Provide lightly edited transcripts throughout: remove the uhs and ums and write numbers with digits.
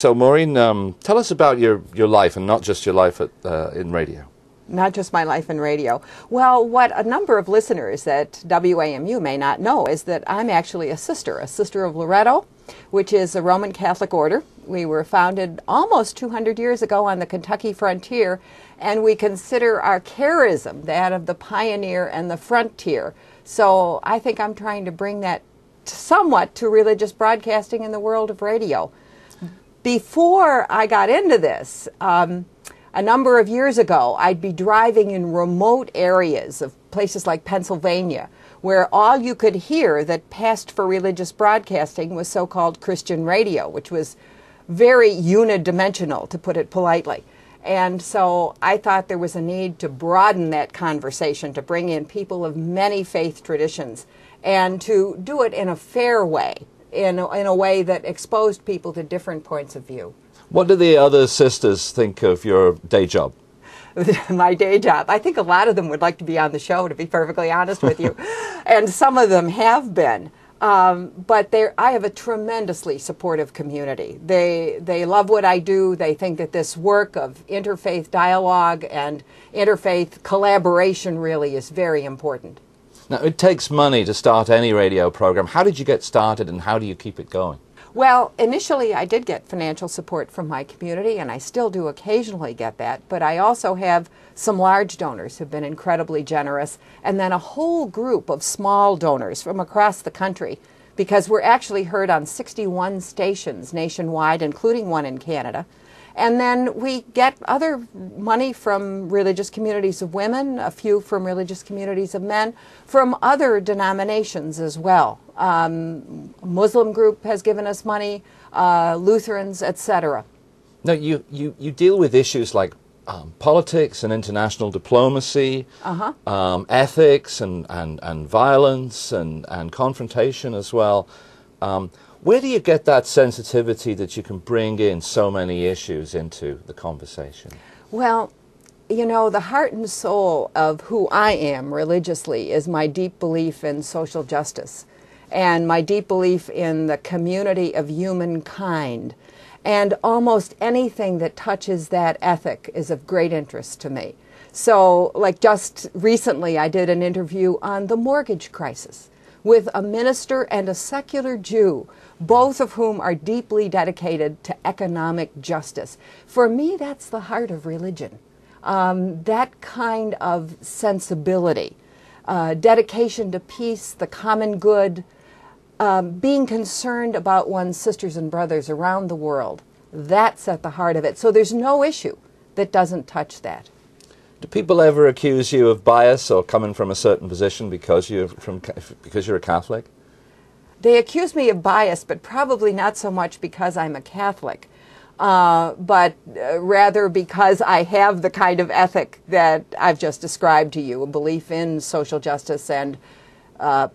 So, Maureen, tell us about your life, and not just your life in radio. Not just my life in radio. Well, what a number of listeners at WAMU may not know is that I'm actually a sister of Loretto, which is a Roman Catholic order. We were founded almost 200 years ago on the Kentucky frontier, and we consider our charism that of the pioneer and the frontier. So I think I'm trying to bring that somewhat to religious broadcasting in the world of radio. Before I got into this, a number of years ago, I'd be driving in remote areas of places like Pennsylvania, where all you could hear that passed for religious broadcasting was so-called Christian radio, which was very unidimensional, to put it politely. And so I thought there was a need to broaden that conversation, to bring in people of many faith traditions, and to do it in a fair way, in a way that exposed people to different points of view. What do the other sisters think of your day job? My day job. I think a lot of them would like to be on the show, to be perfectly honest with you. And some of them have been. But I have a tremendously supportive community. They love what I do. They think that this work of interfaith dialogue and interfaith collaboration really is very important. Now, it takes money to start any radio program. How did you get started, and how do you keep it going? Well, initially I did get financial support from my community, and I still do occasionally get that, but I also have some large donors who've been incredibly generous, and then a whole group of small donors from across the country, because we're actually heard on 61 stations nationwide, including one in Canada. And then we get other money from religious communities of women, a few from religious communities of men, from other denominations as well. Muslim group has given us money, Lutherans, etc. Now, you deal with issues like politics and international diplomacy, ethics and violence and confrontation as well. Where do you get that sensitivity that you can bring in so many issues into the conversation? Well, you know, the heart and soul of who I am religiously is my deep belief in social justice and my deep belief in the community of humankind. And almost anything that touches that ethic is of great interest to me. So, like just recently, I did an interview on the mortgage crisis with a minister and a secular Jew, both of whom are deeply dedicated to economic justice. For me, that's the heart of religion. That kind of sensibility, dedication to peace, the common good, being concerned about one's sisters and brothers around the world, that's at the heart of it. So there's no issue that doesn't touch that. Do people ever accuse you of bias or coming from a certain position because you're a Catholic? They accuse me of bias, but probably not so much because I'm a Catholic, but rather because I have the kind of ethic that I've just described to you. A belief in social justice and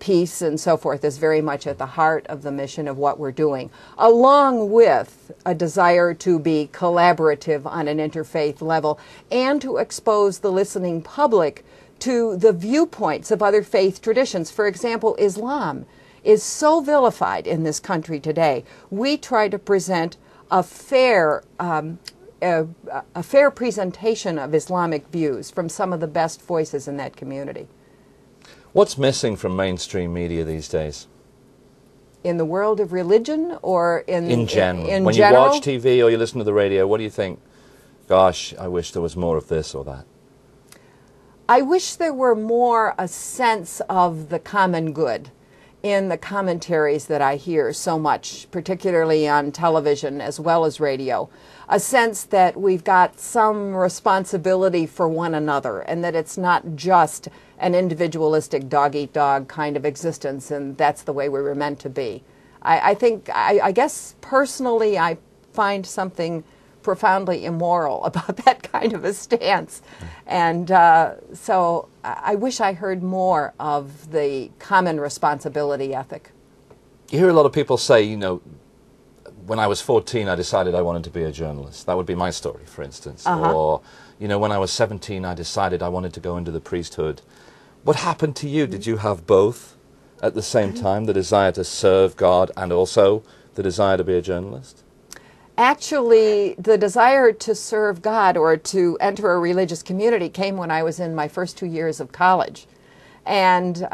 peace and so forth is very much at the heart of the mission of what we're doing, along with a desire to be collaborative on an interfaith level and to expose the listening public to the viewpoints of other faith traditions. For example, Islam is so vilified in this country today. We try to present a fair presentation of Islamic views from some of the best voices in that community. What's missing from mainstream media these days? In the world of religion, or in general? When you watch TV or you listen to the radio, what do you think? Gosh, I wish there was more of this or that. I wish there were more a sense of the common good in the commentaries that I hear so much, particularly on television as well as radio. A sense that we've got some responsibility for one another and that it's not just an individualistic dog-eat-dog kind of existence and that's the way we were meant to be. I guess personally I find something profoundly immoral about that kind of a stance. And so I wish I heard more of the common responsibility ethic. You hear a lot of people say, you know, when I was 14 I decided I wanted to be a journalist. That would be my story, for instance. Or, you know, when I was 17 I decided I wanted to go into the priesthood. What happened to you? Did you have both at the same time, the desire to serve God and also the desire to be a journalist? Actually, the desire to serve God or to enter a religious community came when I was in my first 2 years of college, and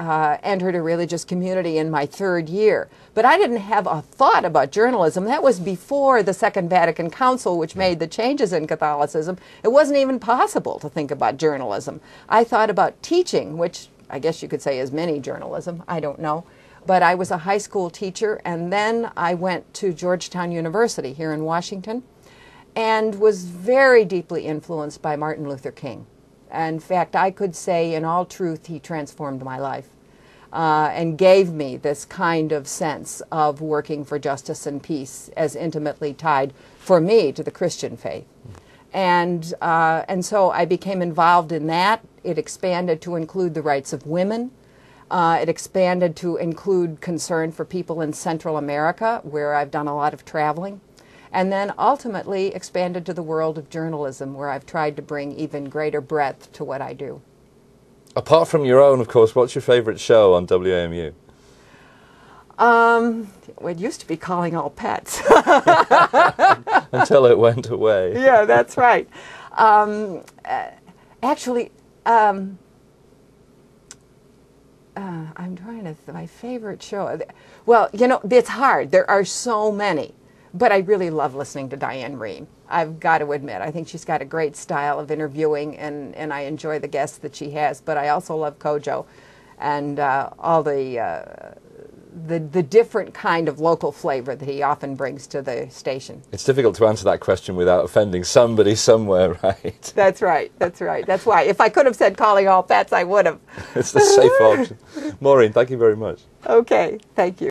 entered a religious community in my third year. But I didn't have a thought about journalism. That was before the Second Vatican Council, which made the changes in Catholicism. It wasn't even possible to think about journalism. I thought about teaching, which I guess you could say is mini journalism. I don't know. But I was a high school teacher, and then I went to Georgetown University here in Washington and was very deeply influenced by Martin Luther King. In fact, I could say in all truth he transformed my life and gave me this kind of sense of working for justice and peace as intimately tied for me to the Christian faith. And so I became involved in that. It expanded to include the rights of women. It expanded to include concern for people in Central America, where I've done a lot of traveling. And then ultimately expanded to the world of journalism, where I've tried to bring even greater breadth to what I do. Apart from your own, of course, what's your favorite show on WAMU? Well, it used to be Calling All Pets. Until it went away. Yeah, that's right. Actually, I'm trying to, my favorite show. Well, you know, it's hard. There are so many. But I really love listening to Diane Rehm. I've got to admit, I think she's got a great style of interviewing, and I enjoy the guests that she has. But I also love Kojo and all the different kind of local flavor that he often brings to the station. It's difficult to answer that question without offending somebody somewhere, right? That's right. That's right. That's why. If I could have said Calling All Pets, I would have. It's the safe option. Maureen, thank you very much. Okay. Thank you.